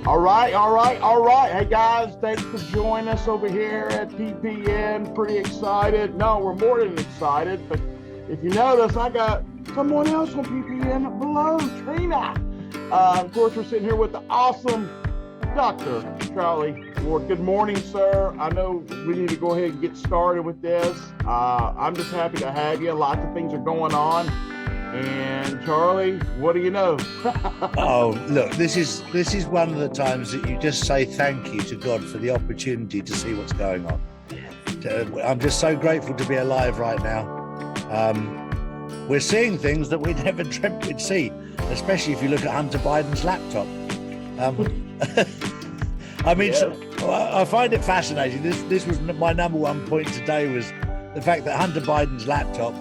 All right. Hey guys, thanks for joining us over here at PPN. Pretty excited. No, we're more than excited, but if you notice, I got someone else on PPN below, Trina. Of course, we're sitting here with the awesome Dr. Charlie Ward. Good morning, sir. I know we need to go ahead and get started with this. I'm just happy to have you. Lots of things are going on. And Charlie, what do you know? Oh, look, this is one of the times that you just say thank you to God for the opportunity to see what's going on. I'm just so grateful to be alive right now. We're seeing things that we never dreamt we'd see, especially if you look at Hunter Biden's laptop. I mean, so, I find it fascinating. This was my number one point today, was the fact that Hunter Biden's laptop,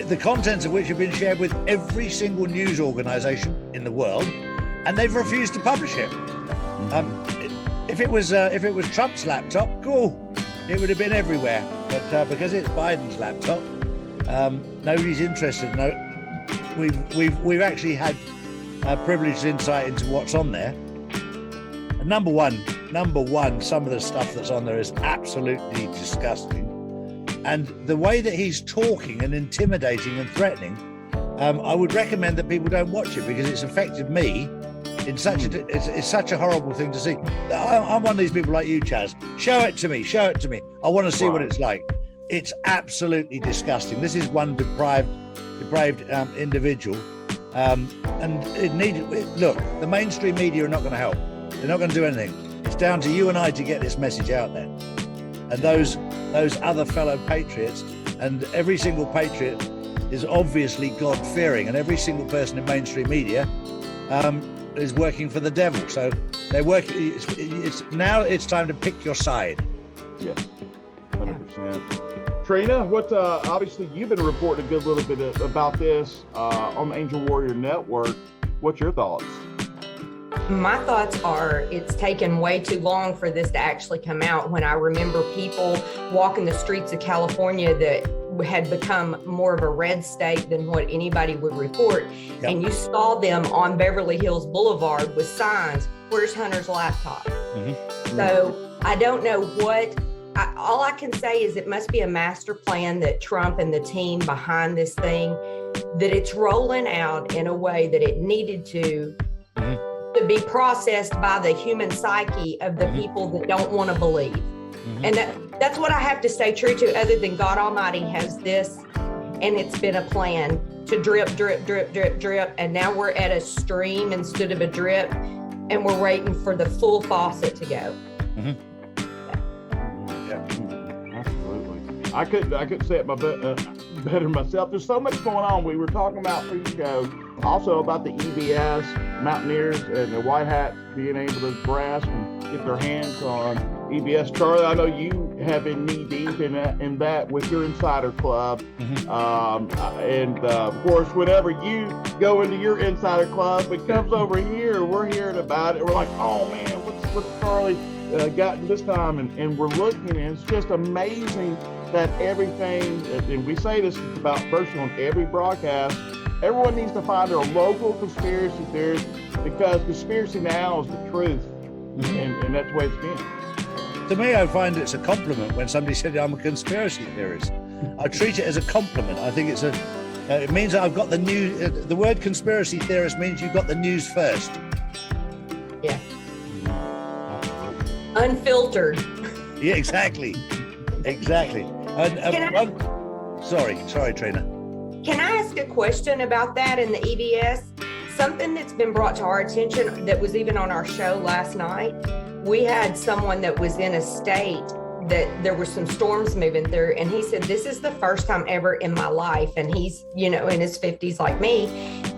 the contents of which have been shared with every single news organisation in the world, and they've refused to publish it. If it was Trump's laptop, cool, it would have been everywhere. But because it's Biden's laptop, nobody's interested. No, we've actually had privileged insight into what's on there. And number one, some of the stuff that's on there is absolutely disgusting. And the way that he's talking and intimidating and threatening, I would recommend that people don't watch it, because it's affected me in it's such a horrible thing to see. I'm one of these people like you, Chaz. Show it to me. I want to see what it's like. It's absolutely disgusting. This is one depraved individual. And look, the mainstream media are not going to help. They're not going to do anything. It's down to you and I to get this message out there. And those other fellow patriots, and every single patriot is obviously God-fearing, and every single person in mainstream media is working for the devil. So they're working. It's time to pick your side. Yes, 100%. Trina, what? Obviously, you've been reporting a good little bit about this on the Angel Warrior Network. What's your thoughts? My thoughts are, it's taken way too long for this to actually come out, when I remember people walking the streets of California that had become more of a red state than what anybody would report. Yep. And you saw them on Beverly Hills Boulevard with signs, "Where's Hunter's laptop?" Mm-hmm. So I don't know all I can say is it must be a master plan that Trump and the team behind this thing, that it's rolling out in a way that it needed to be processed by the human psyche of the people that don't want to believe. And that's what I have to stay true to, other than God Almighty has this, and it's been a plan to drip, and now we're at a stream instead of a drip, and we're waiting for the full faucet to go. Absolutely. I couldn't say it better myself. There's so much going on. We were talking about pre-show also about the EBS Mountaineers and the White Hats being able to grasp and get their hands on EBS. Charlie, I know you have been knee deep in that with your Insider Club. Of course, whenever you go into your Insider Club, it comes over here, we're hearing about it. We're like, oh man, what's Charlie gotten this time? And we're looking, and it's just amazing that everything, and we say this about virtually on every broadcast, everyone needs to find their local conspiracy theories, because conspiracy now is the truth, and that's the way it's been. To me, I find it's a compliment when somebody said I'm a conspiracy theorist. I treat it as a compliment. I think it means that I've got the news. The word conspiracy theorist means you've got the news first. Yeah. Unfiltered. Yeah, exactly. Sorry, Trina. Can I ask a question about that in the EBS? Something that's been brought to our attention that was even on our show last night. We had someone that was in a state that there were some storms moving through, and he said, this is the first time ever in my life, and he's, in his 50s like me,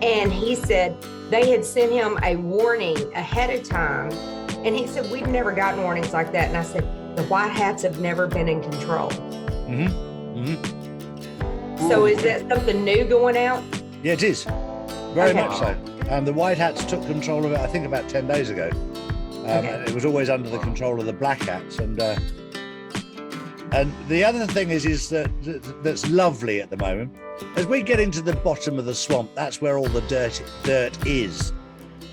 and he said they had sent him a warning ahead of time, and he said, we've never gotten warnings like that. And I said, the White Hats have never been in control. So is that something new going out? Yeah, it is. Very much so. The White Hats took control of it, I think, about 10 days ago. It was always under the control of the Black Hats. And the other thing is that's lovely at the moment, as we get into the bottom of the swamp, that's where all the dirt is.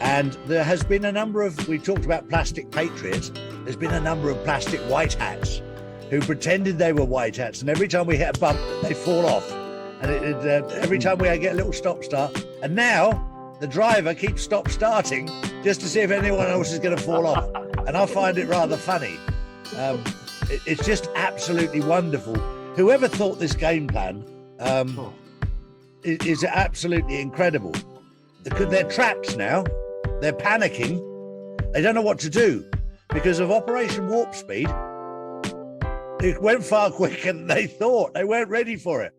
And there has been a number of, we talked about plastic patriots, there's been a number of plastic white hats who pretended they were white hats, and every time we hit a bump, they fall off. And every time we get a little stop-start, and now the driver keeps stop-starting just to see if anyone else is going to fall off. And I find it rather funny. It's just absolutely wonderful. Whoever thought this game plan is absolutely incredible. They're trapped now. They're panicking. They don't know what to do because of Operation Warp Speed. It went far quicker than they thought. They weren't ready for it.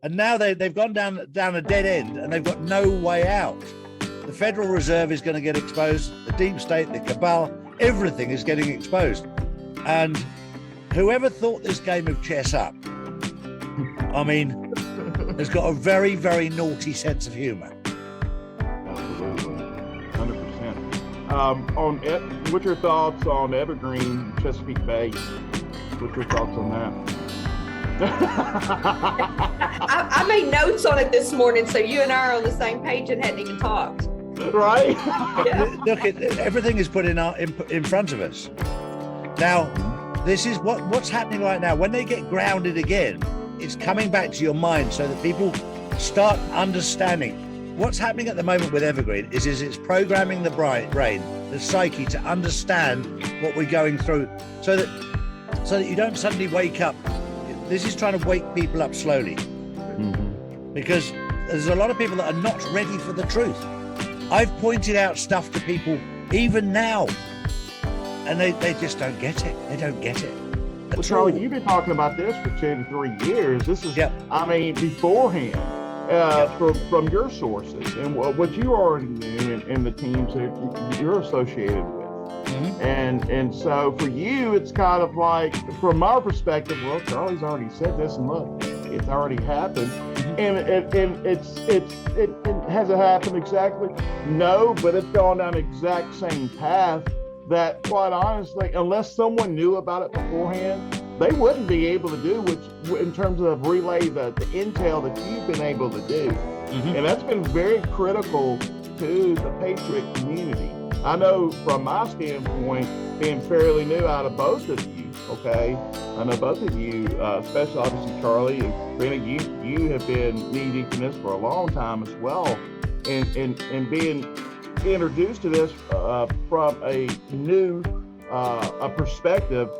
And now they've gone down a dead end and they've got no way out. The Federal Reserve is going to get exposed. The deep state, the cabal, everything is getting exposed. And whoever thought this game of chess up, I mean, has got a very, very naughty sense of humor. Absolutely. 100%. What's your thoughts on Evergreen, Chesapeake Bay? What's your thoughts on that? I made notes on it this morning, so you and I are on the same page and hadn't even talked. Right? Yeah. Look, everything is put in front of us. Now, this is what's happening right now. When they get grounded again, it's coming back to your mind so that people start understanding. What's happening at the moment with Evergreen is it's programming the brain, the psyche, to understand what we're going through so that you don't suddenly wake up. This is trying to wake people up slowly. Mm-hmm. Because there's a lot of people that are not ready for the truth. I've pointed out stuff to people even now, and they just don't get it. They don't get it. Well, Charlie, you've been talking about this for 2 to 3 years. This is, I mean, beforehand, from your sources and what you already knew and the teams that you're associated with. Mm-hmm. And so for you, it's kind of like, from our perspective, well, Charlie's already said this, and look, it's already happened. Mm-hmm. And it hasn't happened exactly. No, but it's gone down the exact same path that, quite honestly, unless someone knew about it beforehand, they wouldn't be able to do, which in terms of relay the intel that you've been able to do. Mm-hmm. And that's been very critical to the Patriot community. I know from my standpoint, being fairly new out of both of you, okay? I know both of you, especially obviously Charlie, and Brenda, you have been knee-deep in this for a long time as well. And being introduced to this from a new perspective,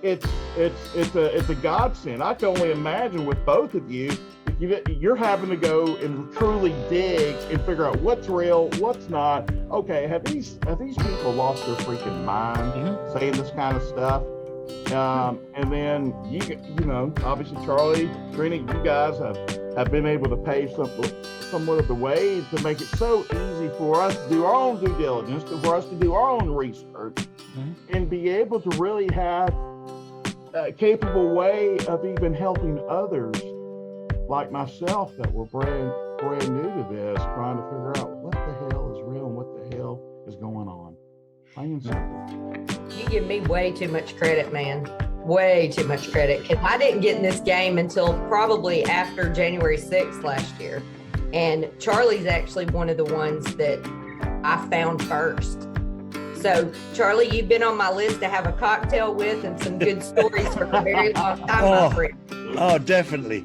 it's a godsend. I can only imagine with both of you, you're having to go and truly dig and figure out what's real, what's not. Okay, have these people lost their freaking mind saying this kind of stuff? And then you know, obviously Charlie, Trina, you guys have been able to pave somewhat of the way to make it so easy for us to do our own due diligence, for us to do our own research, and be able to really have a capable way of even helping others like myself that were brand new to this, trying to figure out what the hell is real and what the hell is going on. Plain and simple. You give me way too much credit, man. Way too much credit. Because I didn't get in this game until probably after January 6th last year. And Charlie's actually one of the ones that I found first. So, Charlie, you've been on my list to have a cocktail with and some good stories for a very long time, my friend. Oh, definitely.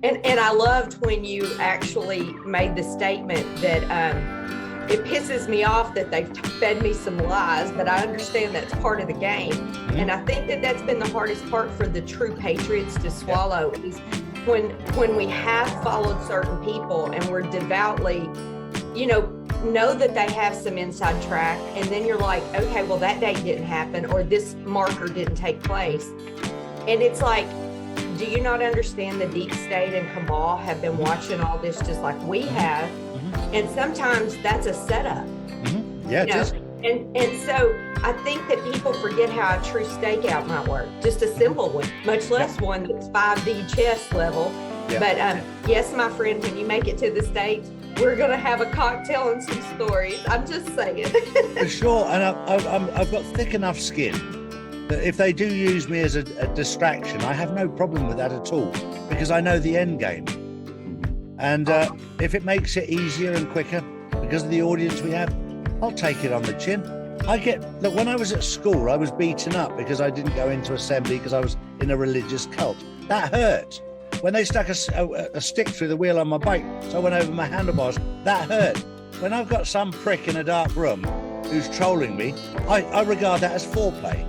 And I loved when you actually made the statement that it pisses me off that they've fed me some lies, but I understand that's part of the game. Mm-hmm. And I think that that's been the hardest part for the true patriots to swallow is when we have followed certain people and we're devoutly, know that they have some inside track, and then you're like, okay, well, that date didn't happen, or this marker didn't take place. And it's like, do you not understand the deep state and cabal have been watching all this just like we have? Mm-hmm. And sometimes that's a setup. Mm-hmm. Yeah, it is. And so I think that people forget how a true stakeout might work. Just a simple one, much less one that's 5D chess level. Yeah. But yes, my friend, when you make it to the States, we're going to have a cocktail and some stories. I'm just saying. For sure. And I've got thick enough skin that if they do use me as a distraction, I have no problem with that at all, because I know the end game. And if it makes it easier and quicker because of the audience we have, I'll take it on the chin. Look, when I was at school, I was beaten up because I didn't go into assembly because I was in a religious cult. That hurt. When they stuck a stick through the wheel on my bike, so I went over my handlebars, that hurt. When I've got some prick in a dark room who's trolling me, I regard that as foreplay.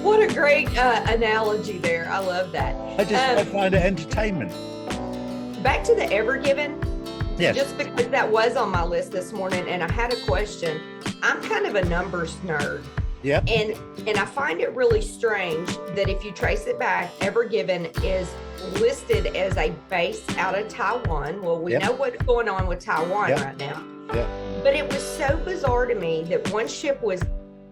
What a great analogy there. I love that. I find it entertainment. Back to the Ever Given. Yes. Just because that was on my list this morning and I had a question. I'm kind of a numbers nerd. Yep. And I find it really strange that if you trace it back, Ever Given is listed as a base out of Taiwan. Well, we know what's going on with Taiwan right now. Yeah. But it was so bizarre to me that one ship was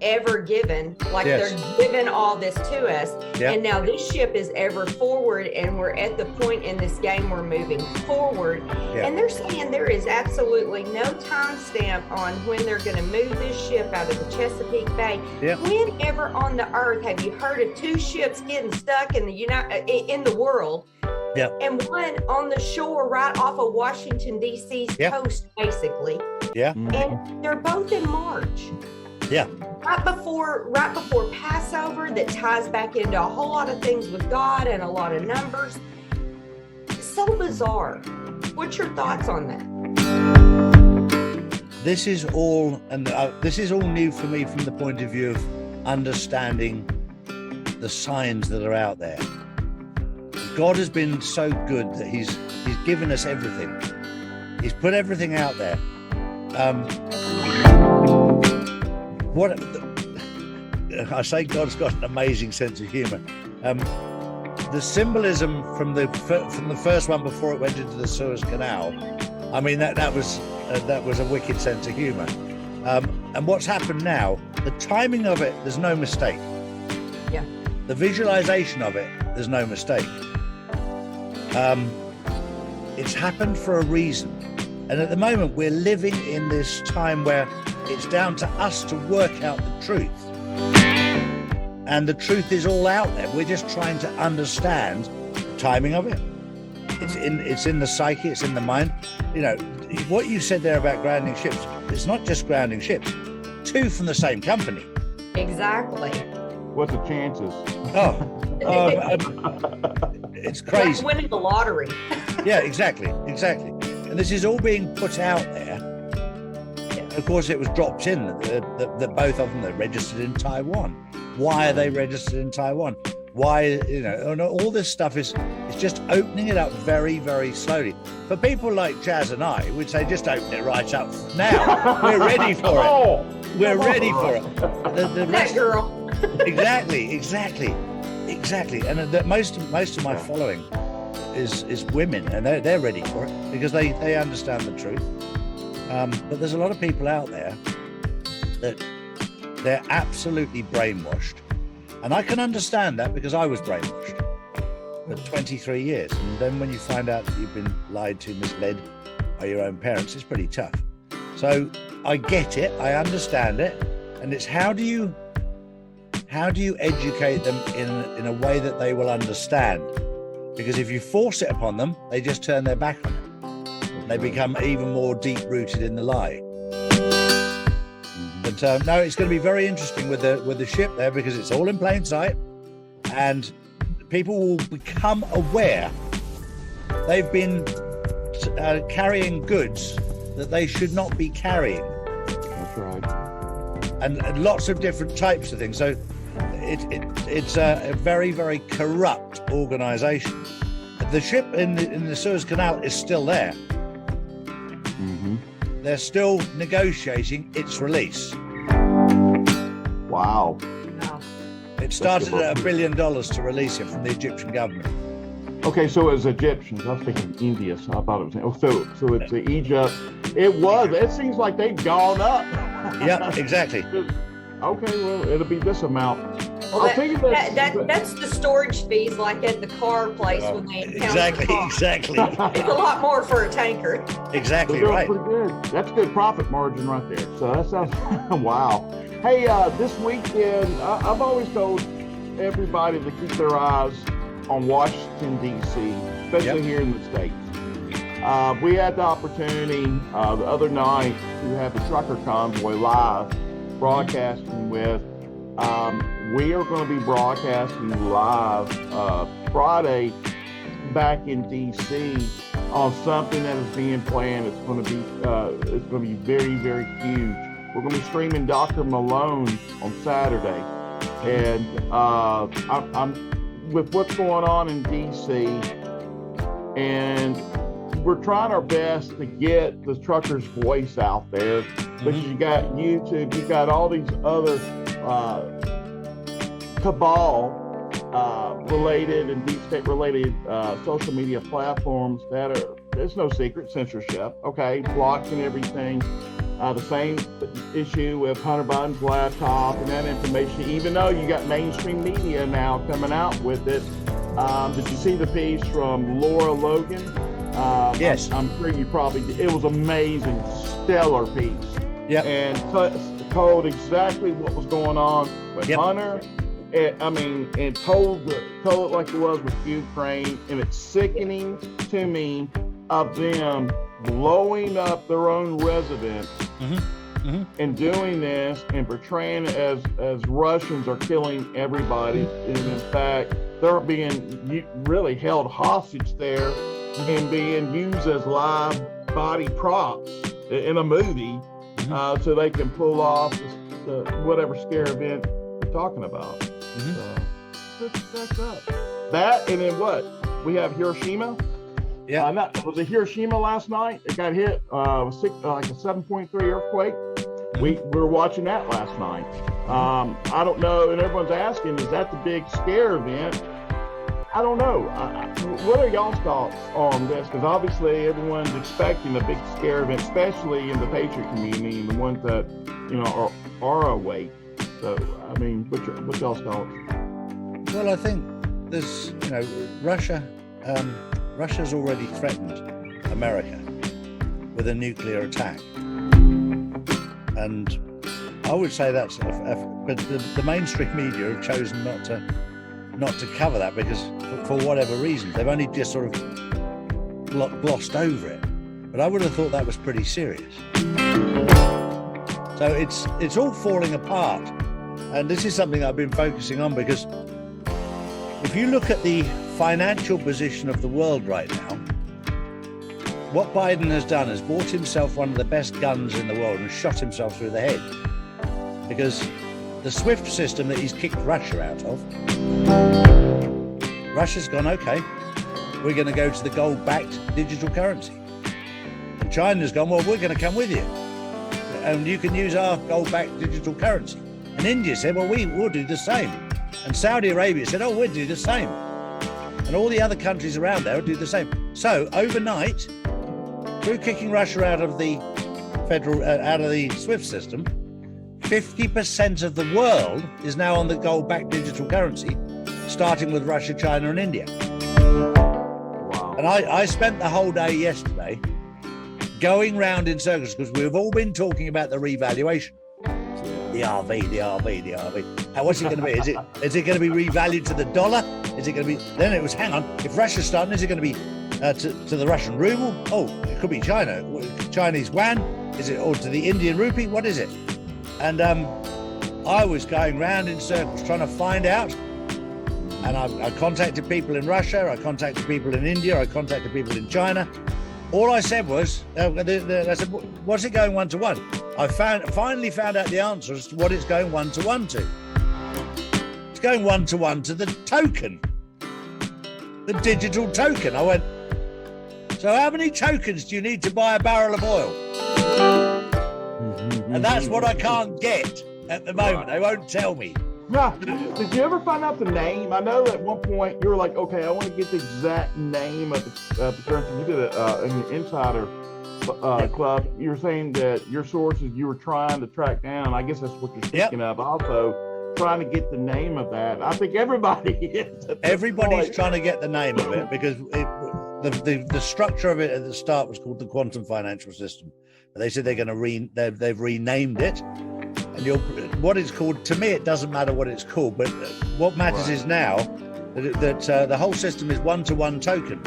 ever given, like they're giving all this to us. And now this ship is ever forward, and we're at the point in this game we're moving forward. And they're saying there is absolutely no time stamp on when they're going to move this ship out of the Chesapeake Bay. Whenever on the earth have you heard of two ships getting stuck in the world? And one on the shore right off of Washington, D.C.'s coast, basically. And they're both in March. Right before Passover, that ties back into a whole lot of things with God and a lot of numbers. So bizarre. What's your thoughts on that? This is all new for me from the point of view of understanding the signs that are out there. God has been so good that He's given us everything. He's put everything out there. I say God's got an amazing sense of humor. The symbolism from the first one before it went into the Suez Canal, I mean that was a wicked sense of humor. And what's happened now, the timing of it, there's no mistake. The visualization of it, there's no mistake. It's happened for a reason. And at the moment, we're living in this time where it's down to us to work out the truth. And the truth is all out there. We're just trying to understand the timing of it. It's in the psyche, it's in the mind. You know, what you said there about grounding ships, it's not just grounding ships. Two from the same company. Exactly. What's the chances? It's crazy. Like winning the lottery. Yeah, exactly. And this is all being put out there. Of course, it was dropped in that both of them are registered in Taiwan. Why are they registered in Taiwan? Why, all this stuff is just opening it up very, very slowly. For people like Chaz and I, we'd say just open it right up now. We're ready for it. We're ready for it. The rest, that girl. Exactly. And most of my following is women, and they're ready for it because they understand the truth. But there's a lot of people out there that they're absolutely brainwashed. And I can understand that because I was brainwashed for 23 years. And then when you find out that you've been lied to, misled by your own parents, it's pretty tough. So I get it, I understand it. And it's how do you educate them in a way that they will understand? Because if you force it upon them, they just turn their back on it. They become even more deep-rooted in the lie. But no, it's going to be very interesting with the ship there because it's all in plain sight, and people will become aware they've been carrying goods that they should not be carrying. That's right. And lots of different types of things. So it's a very, very corrupt organisation. The ship in the Suez Canal is still there. They're still negotiating its release. Wow. It started at $1 billion to release it from the Egyptian government. Okay, so it was Egyptians. I was thinking India, so I thought it was. So it's Egypt. It seems like they've gone up. Yeah, exactly. Okay, well, it'll be this amount. Well, that's the storage fees, like at the car place when they impound the car. Exactly. It's a lot more for a tanker. Exactly They're right. Pretty good. That's good profit margin right there. So that sounds wow. Hey, this weekend, I've always told everybody to keep their eyes on Washington, D.C., especially here in the States. We had the opportunity the other night to have the trucker convoy live broadcasting with. We are going to be broadcasting live Friday back in DC on something that is being planned. It's going to be very, very huge. We're going to be streaming Dr. Malone on Saturday, and I'm with what's going on in DC, and we're trying our best to get the trucker's voice out there, because you got YouTube, you got all these other cabal related and deep state related social media platforms that are, there's no secret, censorship, okay, blocking everything. The same issue with Hunter Biden's laptop and that information, even though you got mainstream media now coming out with it. Did you see the piece from Laura Logan? Yes. I'm sure you probably did. It was amazing, stellar piece. Yeah. And told exactly what was going on with Hunter. And told it like it was with Ukraine. And it's sickening to me of them blowing up their own residents and doing this and portraying it as Russians are killing everybody. And in fact, they're being really held hostage there and being used as live body props in a movie so they can pull off the whatever scare event they're talking about. So that's up. That, and then what? We have Hiroshima. Yeah. Was it Hiroshima last night? It got hit like a 7.3 earthquake. We were watching that last night. I don't know, and everyone's asking, is that the big scare event? I don't know. What are y'all's thoughts on this? Because obviously everyone's expecting a big scare event, especially in the Patriot community, the ones that are awake. So I mean, what's y'all's thoughts? Well, I think there's Russia's already threatened America with a nuclear attack, and I would say that's. But the mainstream media have chosen not to cover that because, for whatever reason, they've only just sort of glossed over it. But I would have thought that was pretty serious. So it's all falling apart, and this is something I've been focusing on, because if you look at the financial position of the world right now, what Biden has done is bought himself one of the best guns in the world and shot himself through the head, because the SWIFT system that he's kicked Russia out of, Russia's gone, okay, we're going to go to the gold-backed digital currency. And China's gone, well, we're going to come with you, and you can use our gold-backed digital currency. And India said, well, we'll do the same. And Saudi Arabia said, oh, we'll do the same. And all the other countries around there will do the same. So overnight, through kicking Russia out of the SWIFT system, 50% of the world is now on the gold-backed digital currency, starting with Russia, China, and India. Wow. And I spent the whole day yesterday going round in circles, because we've all been talking about the revaluation. The RV. What's it going to be? Is it going to be revalued to the dollar? Is it going to be? Then it was, hang on, if Russia's starting, is it going to be to the Russian ruble? Oh, it could be China, Chinese yuan. Is it, or to the Indian rupee? What is it? And I was going round in circles trying to find out. And I contacted people in Russia, I contacted people in India, I contacted people in China. All I said was, I said, what's it going one-to-one? I finally found out the answer as to what it's going one-to-one to. It's going one-to-one to the token, the digital token. I went, so how many tokens do you need to buy a barrel of oil? And that's what I can't get at the moment. They won't tell me. Yeah. Did you ever find out the name? I know at one point you were like, okay, I want to get the exact name of the currency. You did it in your insider club. You were saying that your sources you were trying to track down. I guess that's what you're speaking of. Also, trying to get the name of that. I think everybody is. Everybody's trying to get the name of it, because the structure of it at the start was called the quantum financial system. They said they're going to they've renamed it. And what it's called, to me, it doesn't matter what it's called, but what matters is now that the whole system is one-to-one token.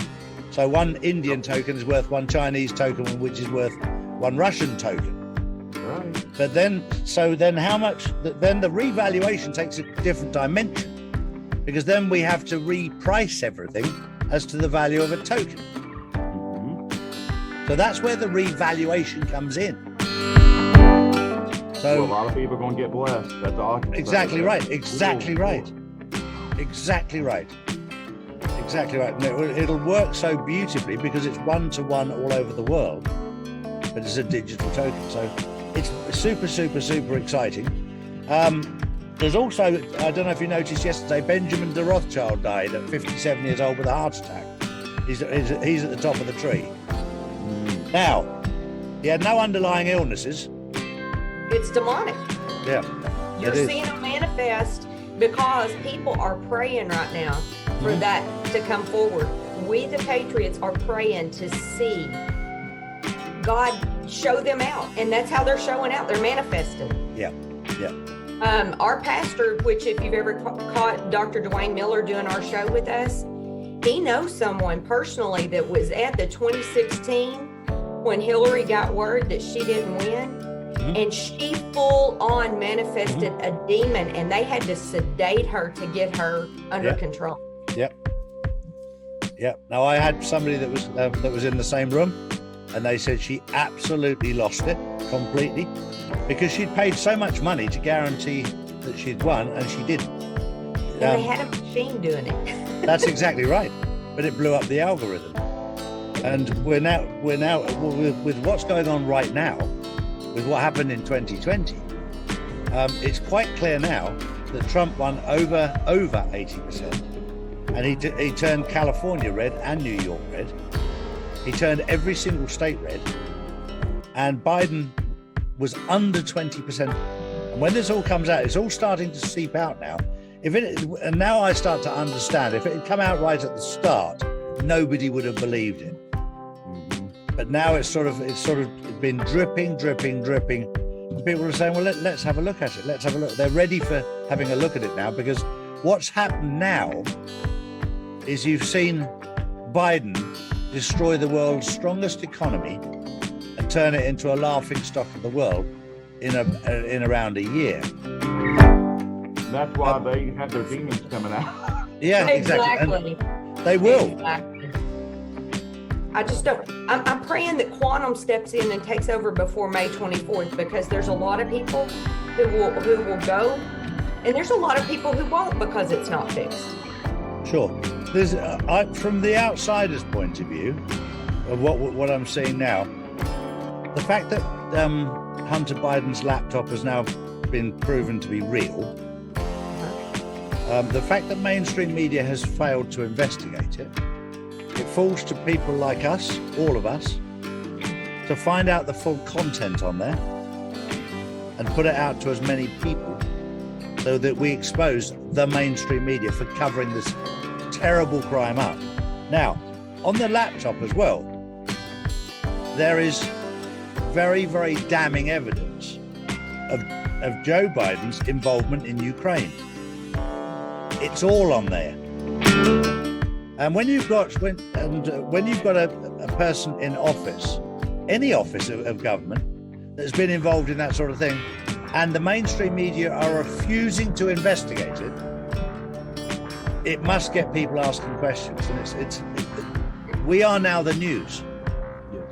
So one Indian token is worth one Chinese token, which is worth one Russian token. Right. But then how much? Then the revaluation takes a different dimension, because then we have to reprice everything as to the value of a token. So that's where the revaluation comes in. So a lot of people are going to get blessed. That's all I can say. Exactly right. Exactly right. Exactly right. Exactly right. And it'll work so beautifully because it's one-to-one all over the world, but it's a digital token. So it's super, super, super exciting. There's also, I don't know if you noticed yesterday, Benjamin de Rothschild died at 57 years old with a heart attack. He's at the top of the tree. Now, he had no underlying illnesses. It's demonic. Yeah. You're seeing them manifest because people are praying right now for that to come forward. We, the Patriots, are praying to see God show them out. And that's how they're showing out. They're manifesting. Yeah. Yeah. Our pastor, which if you've ever caught Dr. Dwayne Miller doing our show with us, he knows someone personally that was at the 2016 when Hillary got word that she didn't win. And she full on manifested a demon, and they had to sedate her to get her under control. Yep. Yep. Now I had somebody that was in the same room, and they said she absolutely lost it completely because she'd paid so much money to guarantee that she'd won, and she didn't. And they had a machine doing it. That's exactly right, but it blew up the algorithm. And we're now with what's going on right now. With what happened in 2020, it's quite clear now that Trump won over 80%, and he turned California red and New York red. He turned every single state red, and Biden was under 20%. And when this all comes out, it's all starting to seep out now. And now I start to understand. If it had come out right at the start, nobody would have believed it. But now it's sort of been dripping. And people are saying, well, let's have a look at it. Let's have a look. They're ready for having a look at it now, because what's happened now is you've seen Biden destroy the world's strongest economy and turn it into a laughing stock of the world in around a year. That's why they have their demons coming out. Yeah, exactly. And they will. Exactly. I just don't. I'm praying that quantum steps in and takes over before May 24th, because there's a lot of people who will go, and there's a lot of people who won't because it's not fixed. Sure. There's from the outsider's point of view of what I'm seeing now, the fact that Hunter Biden's laptop has now been proven to be real, the fact that mainstream media has failed to investigate it. It falls to people like us, all of us, to find out the full content on there and put it out to as many people so that we expose the mainstream media for covering this terrible crime up. Now, on the laptop as well, there is very, very damning evidence of Joe Biden's involvement in Ukraine. It's all on there. And when you've got a person in office, any office of government that's been involved in that sort of thing, and the mainstream media are refusing to investigate it, it must get people asking questions. And we are now the news. Yes.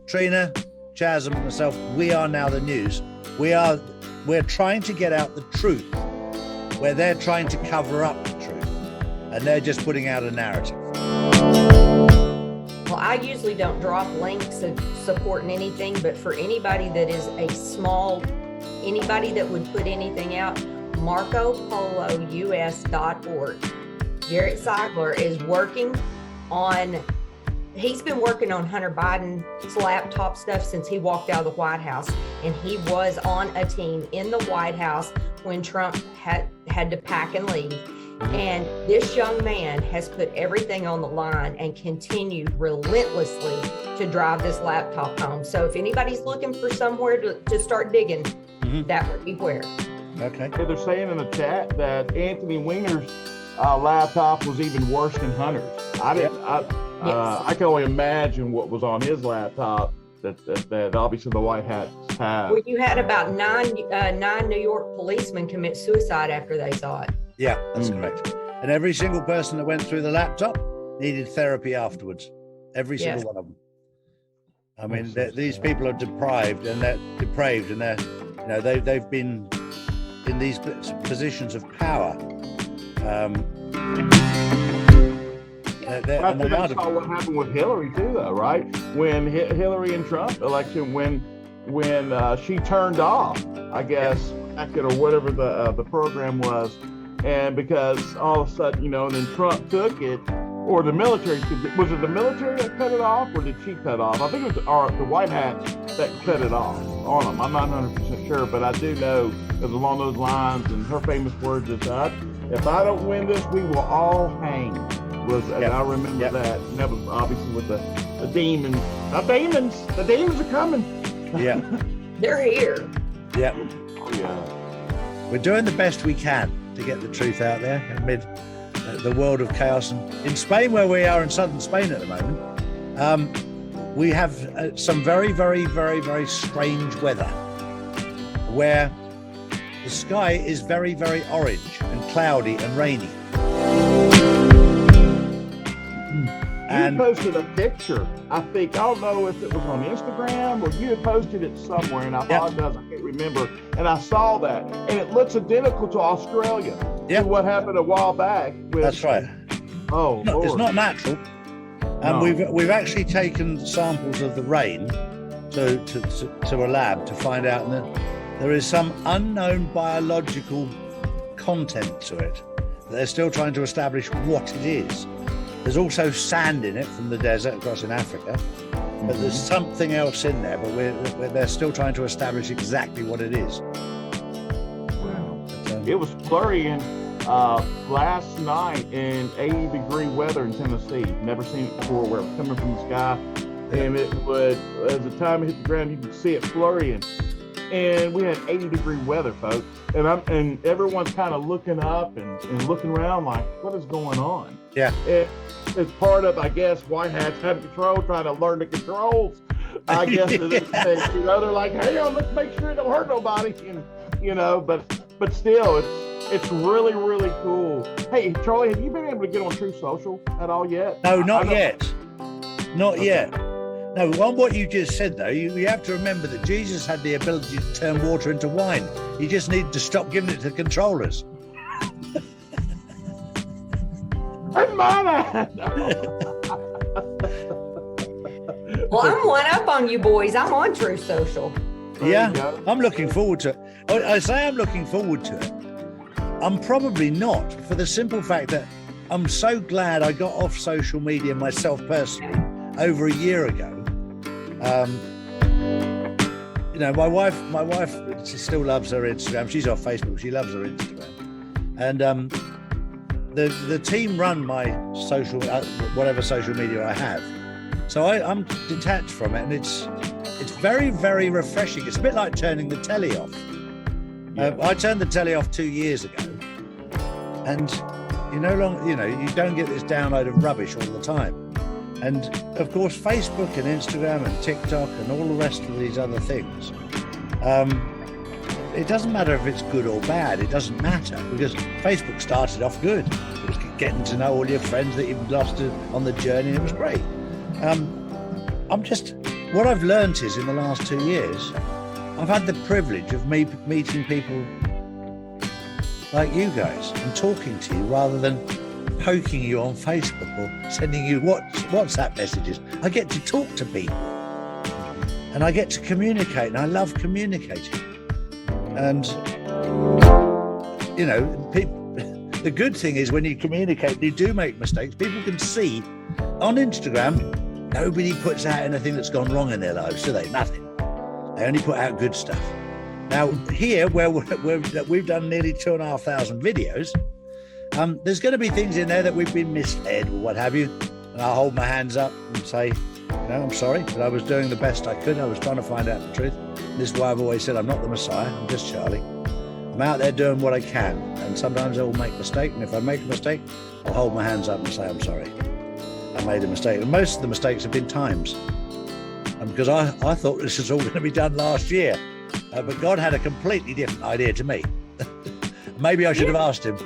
Trina, Chaz, and myself, we are now the news. We're trying to get out the truth, where they're trying to cover up the truth. And they're just putting out a narrative. Well, I usually don't drop links of supporting anything, but for anybody that is anybody that would put anything out, MarcoPoloUS.org. Garrett Seigler is working on, he's been working on Hunter Biden's laptop stuff since he walked out of the White House, and he was on a team in the White House when Trump had to pack and leave. And this young man has put everything on the line and continued relentlessly to drive this laptop home. So if anybody's looking for somewhere to start digging, that would be where. Okay. Yeah, they're saying in the chat that Anthony Weiner's laptop was even worse than Hunter's. I Yes. I can only imagine what was on his laptop that obviously the White Hats have. Well, you had about nine New York policemen commit suicide after they saw it. Yeah, that's correct. And every single person that went through the laptop needed therapy afterwards. Every single one of them. I mean, these people are deprived and they're depraved, and they've been in these positions of power. I think I saw what happened with Hillary too, though, right? When Hillary and Trump election, when she turned off, I guess, or whatever the program was, and because all of a sudden, and then Trump took it, or the military took it. Was it the military that cut it off, or did she cut off? I think it was the White Hats that cut it off on them. I'm not 100% sure, but I do know it was along those lines, and her famous words is, "If I don't win this, we will all hang." And I remember that. And that was obviously with the demons. The demons are coming. Yeah. They're here. Yeah. Oh, yeah. We're doing the best we can to get the truth out there amid the world of chaos. And in Spain, where we are in southern Spain at the moment, we have some very, very, very, very strange weather where the sky is very, very orange and cloudy and rainy. You posted a picture, I think. I don't know if it was on Instagram or you had posted it somewhere, and I apologize, I can't remember. And I saw that, and it looks identical to Australia. To what happened a while back. That's right. Oh, no, it's not natural. And we've actually taken samples of the rain to a lab to find out that there is some unknown biological content to it. They're still trying to establish what it is. There's also sand in it from the desert across in Africa, but there's something else in there, but they're still trying to establish exactly what it is. Wow. It was flurrying last night in 80-degree weather in Tennessee. Never seen it before, where it was coming from the sky, and it would, as the time it hit the ground, you could see it flurrying. And we had 80-degree weather, folks, and everyone's kind of looking up and looking around like, what is going on? Yeah. It's part of, I guess, White Hats having control, trying to learn the controls. I guess they're like, hey, let's make sure it don't hurt nobody, but still, it's really, really cool. Hey, Charlie, have you been able to get on True Social at all yet? No, not yet. Not yet. No, on what you just said, though, you have to remember that Jesus had the ability to turn water into wine. You just need to stop giving it to the controllers. I'm mad. Well, I'm one up on you boys. I'm on True Social. I'm looking forward to it. I say I'm looking forward to it. I'm probably not, for the simple fact that I'm so glad I got off social media myself personally over a year ago. My wife, she still loves her Instagram. She's off Facebook. She loves her Instagram, and the team run my social, whatever social media I have. So I'm detached from it, and it's very, very refreshing. It's a bit like turning the telly off. I turned the telly off 2 years ago, and you don't get this download of rubbish all the time. And of course, Facebook and Instagram and TikTok and all the rest of these other things, it doesn't matter if it's good or bad. It doesn't matter, because Facebook started off good. It was getting to know all your friends that you've lost on the journey. And it was great. What I've learned is in the last 2 years, I've had the privilege of meeting people like you guys and talking to you rather than poking you on Facebook or sending you WhatsApp messages. I get to talk to people and I get to communicate, and I love communicating. And the good thing is when you communicate, you do make mistakes. People can see on Instagram, nobody puts out anything that's gone wrong in their lives, do they? Nothing. They only put out good stuff. Now here, where we've done nearly 2,500 videos, there's going to be things in there that we've been misled or what have you, and I'll hold my hands up and say, I'm sorry, but I was doing the best I could. I was trying to find out the truth. This is why I've always said I'm not the Messiah. I'm just Charlie. I'm out there doing what I can, and sometimes I will make a mistake, and if I make a mistake, I'll hold my hands up and say I'm sorry. I made a mistake. And most of the mistakes have been times. Because I thought this was all going to be done last year. But God had a completely different idea to me. Maybe I should have asked him.